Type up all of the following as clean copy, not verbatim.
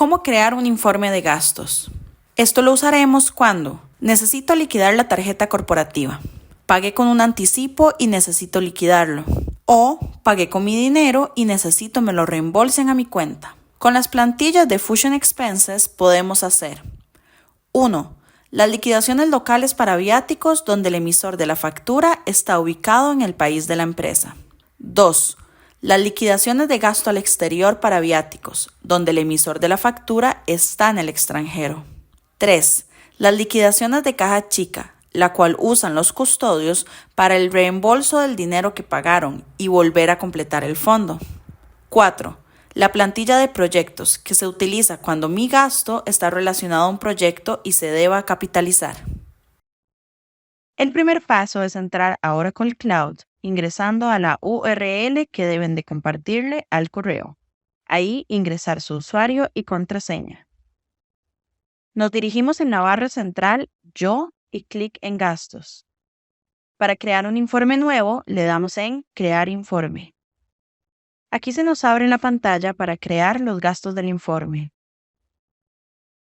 ¿Cómo crear un informe de gastos? Esto lo usaremos cuando necesito liquidar la tarjeta corporativa, pagué con un anticipo y necesito liquidarlo, o pagué con mi dinero y necesito me lo reembolsen a mi cuenta. Con las plantillas de Fusion Expenses podemos hacer 1. Las liquidaciones locales para viáticos donde el emisor de la factura está ubicado en el país de la empresa. 2. Las liquidaciones de gasto al exterior para viáticos, donde el emisor de la factura está en el extranjero. 3. Las liquidaciones de caja chica, la cual usan los custodios para el reembolso del dinero que pagaron y volver a completar el fondo. 4. La plantilla de proyectos, que se utiliza cuando mi gasto está relacionado a un proyecto y se deba capitalizar. El primer paso es entrar a Oracle Cloud, ingresando a la URL que deben de compartirle al correo. Ahí ingresar su usuario y contraseña. Nos dirigimos en la barra central Yo y clic en Gastos. Para crear un informe nuevo, le damos en Crear informe. Aquí se nos abre la pantalla para crear los gastos del informe.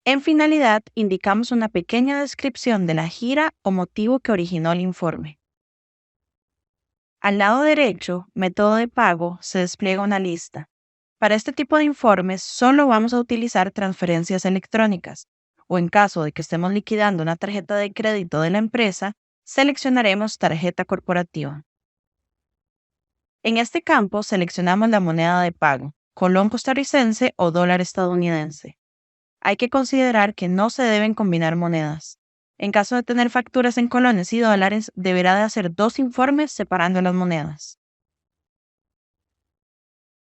En finalidad, indicamos una pequeña descripción de la gira o motivo que originó el informe. Al lado derecho, método de pago, se despliega una lista. Para este tipo de informes, solo vamos a utilizar transferencias electrónicas, o en caso de que estemos liquidando una tarjeta de crédito de la empresa, seleccionaremos tarjeta corporativa. En este campo seleccionamos la moneda de pago, colón costarricense o dólar estadounidense. Hay que considerar que no se deben combinar monedas. En caso de tener facturas en colones y dólares, deberá de hacer 2 informes separando las monedas.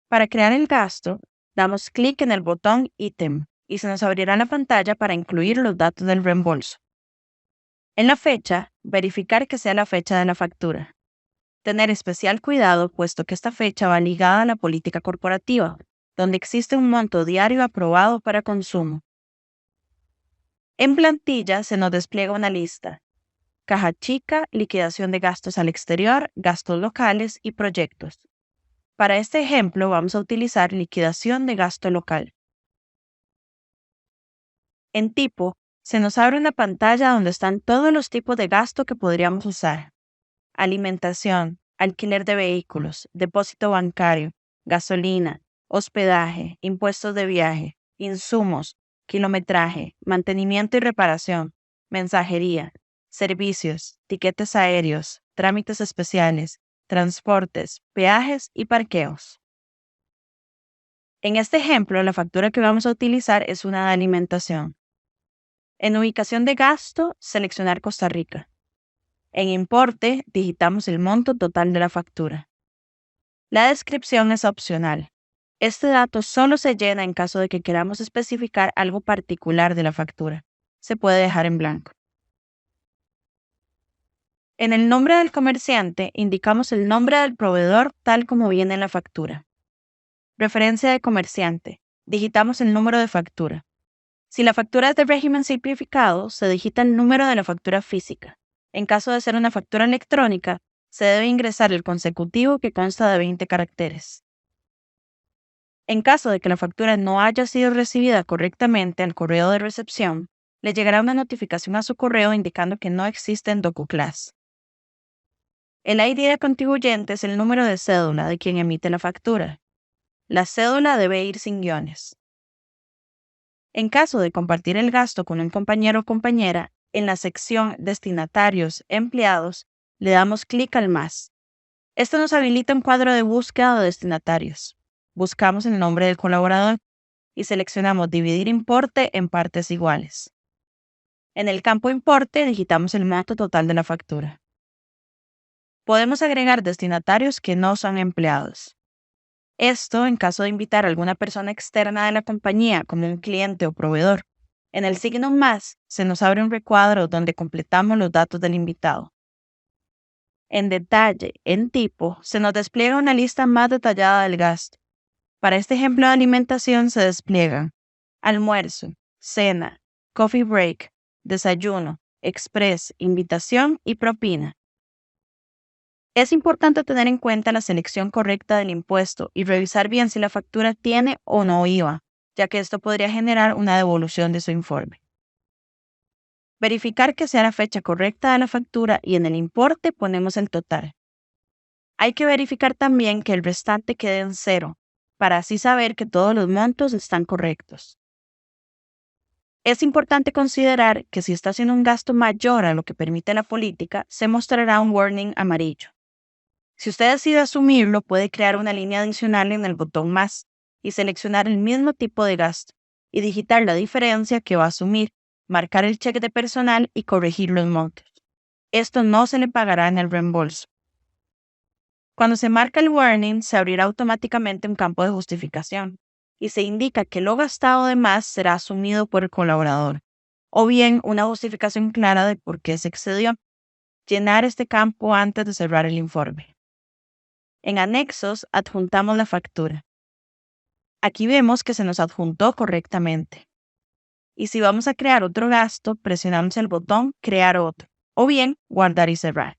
Para crear el gasto, damos clic en el botón Ítem y se nos abrirá la pantalla para incluir los datos del reembolso. En la fecha, verificar que sea la fecha de la factura. Tener especial cuidado puesto que esta fecha va ligada a la política corporativa, donde existe un monto diario aprobado para consumo. En plantilla se nos despliega una lista: caja chica, liquidación de gastos al exterior, gastos locales y proyectos. Para este ejemplo vamos a utilizar liquidación de gasto local. En tipo, se nos abre una pantalla donde están todos los tipos de gasto que podríamos usar: alimentación, alquiler de vehículos, depósito bancario, gasolina, hospedaje, impuestos de viaje, insumos, kilometraje, mantenimiento y reparación, mensajería, servicios, tiquetes aéreos, trámites especiales, transportes, peajes y parqueos. En este ejemplo, la factura que vamos a utilizar es una de alimentación. En ubicación de gasto, seleccionar Costa Rica. En importe, digitamos el monto total de la factura. La descripción es opcional. Este dato solo se llena en caso de que queramos especificar algo particular de la factura. Se puede dejar en blanco. En el nombre del comerciante, indicamos el nombre del proveedor tal como viene en la factura. Referencia de comerciante. Digitamos el número de factura. Si la factura es de régimen simplificado, se digita el número de la factura física. En caso de ser una factura electrónica, se debe ingresar el consecutivo que consta de 20 caracteres. En caso de que la factura no haya sido recibida correctamente al correo de recepción, le llegará una notificación a su correo indicando que no existe en DocuClass. El ID de contribuyente es el número de cédula de quien emite la factura. La cédula debe ir sin guiones. En caso de compartir el gasto con un compañero o compañera, en la sección Destinatarios, Empleados, le damos clic al más. Esto nos habilita un cuadro de búsqueda de destinatarios. Buscamos el nombre del colaborador y seleccionamos Dividir importe en partes iguales. En el campo Importe digitamos el monto total de la factura. Podemos agregar destinatarios que no son empleados. Esto en caso de invitar a alguna persona externa de la compañía, como un cliente o proveedor. En el signo más se nos abre un recuadro donde completamos los datos del invitado. En detalle, en tipo, se nos despliega una lista más detallada del gasto. Para este ejemplo de alimentación se despliegan almuerzo, cena, coffee break, desayuno, express, invitación y propina. Es importante tener en cuenta la selección correcta del impuesto y revisar bien si la factura tiene o no IVA. ya que esto podría generar una devolución de su informe. Verificar que sea la fecha correcta de la factura y en el importe ponemos el total. Hay que verificar también que el restante quede en cero, para así saber que todos los montos están correctos. Es importante considerar que si está haciendo un gasto mayor a lo que permite la política, se mostrará un warning amarillo. Si usted decide asumirlo, puede crear una línea adicional en el botón más y seleccionar el mismo tipo de gasto y digitar la diferencia que va a asumir, marcar el cheque de personal y corregir los montos. Esto no se le pagará en el reembolso. Cuando se marca el warning, se abrirá automáticamente un campo de justificación y se indica que lo gastado de más será asumido por el colaborador, o bien una justificación clara de por qué se excedió. Llenar este campo antes de cerrar el informe. En anexos, adjuntamos la factura. Aquí vemos que se nos adjuntó correctamente. Y si vamos a crear otro gasto, presionamos el botón Crear otro, o bien Guardar y cerrar.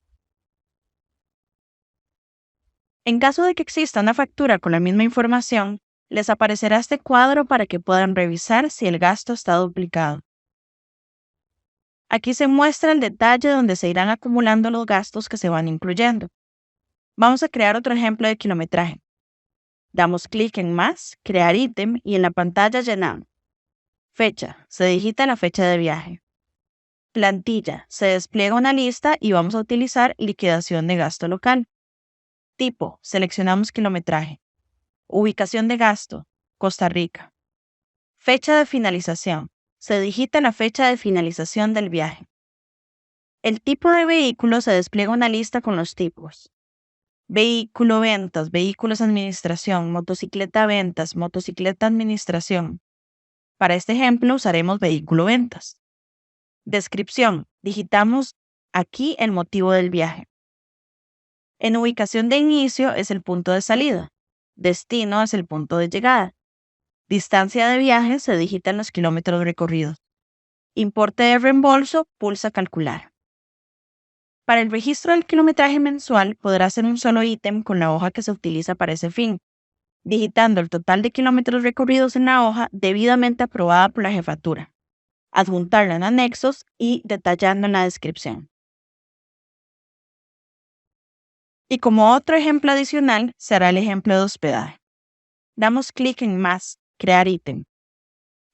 En caso de que exista una factura con la misma información, les aparecerá este cuadro para que puedan revisar si el gasto está duplicado. Aquí se muestra el detalle donde se irán acumulando los gastos que se van incluyendo. Vamos a crear otro ejemplo de kilometraje. Damos clic en Más, Crear ítem y en la pantalla llenamos. Fecha, se digita la fecha de viaje. Plantilla, se despliega una lista y vamos a utilizar liquidación de gasto local. Tipo, seleccionamos kilometraje. Ubicación de gasto, Costa Rica. Fecha de finalización, se digita la fecha de finalización del viaje. El tipo de vehículo se despliega una lista con los tipos. Vehículo ventas, vehículos administración, motocicleta ventas, motocicleta administración. Para este ejemplo usaremos vehículo ventas. Descripción, digitamos aquí el motivo del viaje. En ubicación de inicio es el punto de salida. Destino es el punto de llegada. Distancia de viaje se digita en los kilómetros recorridos. Importe de reembolso, pulsa calcular. Para el registro del kilometraje mensual podrá ser un solo ítem con la hoja que se utiliza para ese fin, digitando el total de kilómetros recorridos en la hoja debidamente aprobada por la jefatura, adjuntarla en anexos y detallando en la descripción. Y como otro ejemplo adicional, se hará el ejemplo de hospedaje. Damos clic en Más, Crear ítem.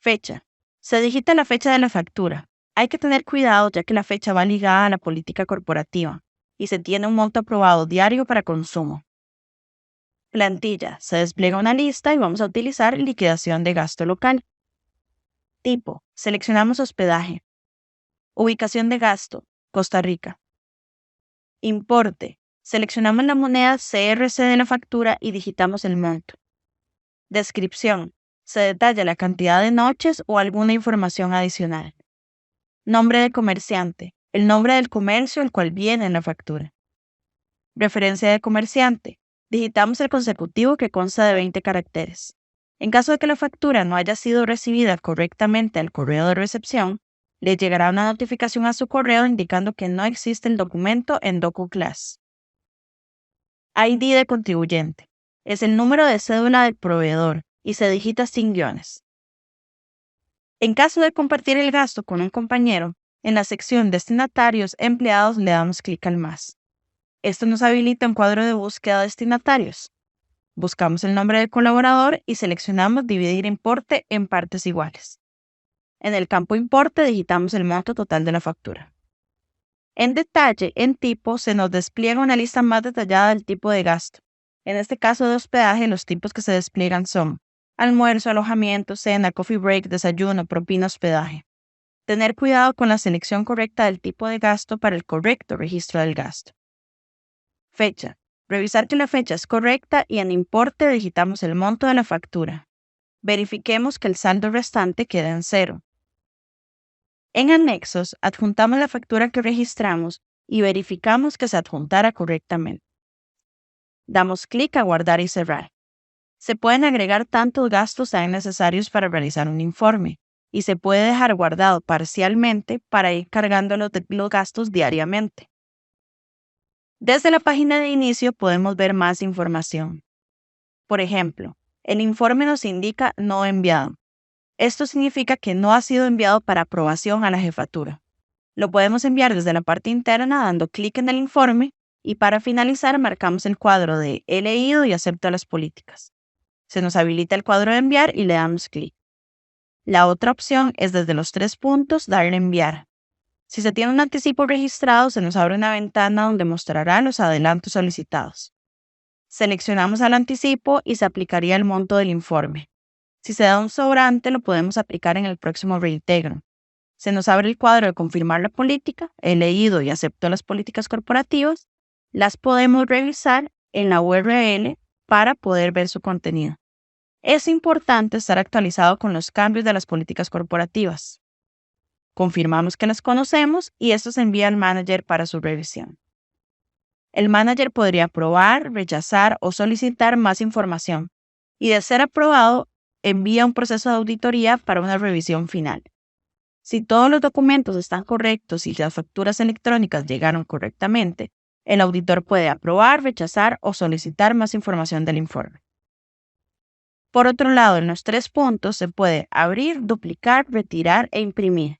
Fecha. Se digita la fecha de la factura. Hay que tener cuidado ya que la fecha va ligada a la política corporativa y se tiene un monto aprobado diario para consumo. Plantilla. Se despliega una lista y vamos a utilizar liquidación de gasto local. Tipo. Seleccionamos hospedaje. Ubicación de gasto, Costa Rica. Importe. Seleccionamos la moneda CRC de la factura y digitamos el monto. Descripción. Se detalla la cantidad de noches o alguna información adicional. Nombre de comerciante. El nombre del comercio el cual viene en la factura. Referencia de comerciante. Digitamos el consecutivo que consta de 20 caracteres. En caso de que la factura no haya sido recibida correctamente al correo de recepción, le llegará una notificación a su correo indicando que no existe el documento en DocuClass. ID de contribuyente. Es el número de cédula del proveedor y se digita sin guiones. En caso de compartir el gasto con un compañero, en la sección Destinatarios Empleados le damos clic al más. Esto nos habilita un cuadro de búsqueda de destinatarios. Buscamos el nombre del colaborador y seleccionamos Dividir importe en partes iguales. En el campo Importe digitamos el monto total de la factura. En detalle, en tipo, se nos despliega una lista más detallada del tipo de gasto. En este caso de hospedaje, los tipos que se despliegan son almuerzo, alojamiento, cena, coffee break, desayuno, propina, hospedaje. Tener cuidado con la selección correcta del tipo de gasto para el correcto registro del gasto. Fecha. Revisar que la fecha es correcta y en importe digitamos el monto de la factura. Verifiquemos que el saldo restante quede en cero. En anexos, adjuntamos la factura que registramos y verificamos que se adjuntara correctamente. Damos clic a Guardar y cerrar. Se pueden agregar tantos gastos sean necesarios para realizar un informe y se puede dejar guardado parcialmente para ir cargando los gastos diariamente. Desde la página de inicio podemos ver más información. Por ejemplo, el informe nos indica no enviado Esto significa que no ha sido enviado para aprobación a la jefatura. Lo podemos enviar desde la parte interna dando clic en el informe y para finalizar marcamos el cuadro de he leído y acepto las políticas. Se nos habilita el cuadro de enviar y le damos clic. La otra opción es desde los 3 puntos darle enviar. Si se tiene un anticipo registrado, se nos abre una ventana donde mostrará los adelantos solicitados. Seleccionamos al anticipo y se aplicaría el monto del informe. Si se da un sobrante, lo podemos aplicar en el próximo reintegro. Se nos abre el cuadro de confirmar la política, he leído y acepto las políticas corporativas. Las podemos revisar en la URL para poder ver su contenido. Es importante estar actualizado con los cambios de las políticas corporativas. Confirmamos que las conocemos y esto se envía al manager para su revisión. El manager podría aprobar, rechazar o solicitar más información y de ser aprobado, envía un proceso de auditoría para una revisión final. Si todos los documentos están correctos y las facturas electrónicas llegaron correctamente, el auditor puede aprobar, rechazar o solicitar más información del informe. Por otro lado, en los 3 puntos se puede abrir, duplicar, retirar e imprimir.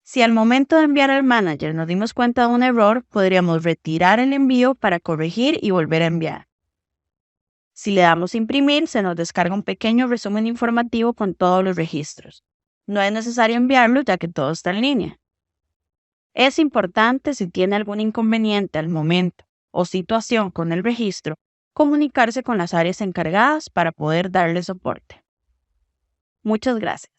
Si al momento de enviar al manager nos dimos cuenta de un error, podríamos retirar el envío para corregir y volver a enviar. Si le damos imprimir, se nos descarga un pequeño resumen informativo con todos los registros. No es necesario enviarlo ya que todo está en línea. Es importante, si tiene algún inconveniente al momento o situación con el registro, comunicarse con las áreas encargadas para poder darle soporte. Muchas gracias.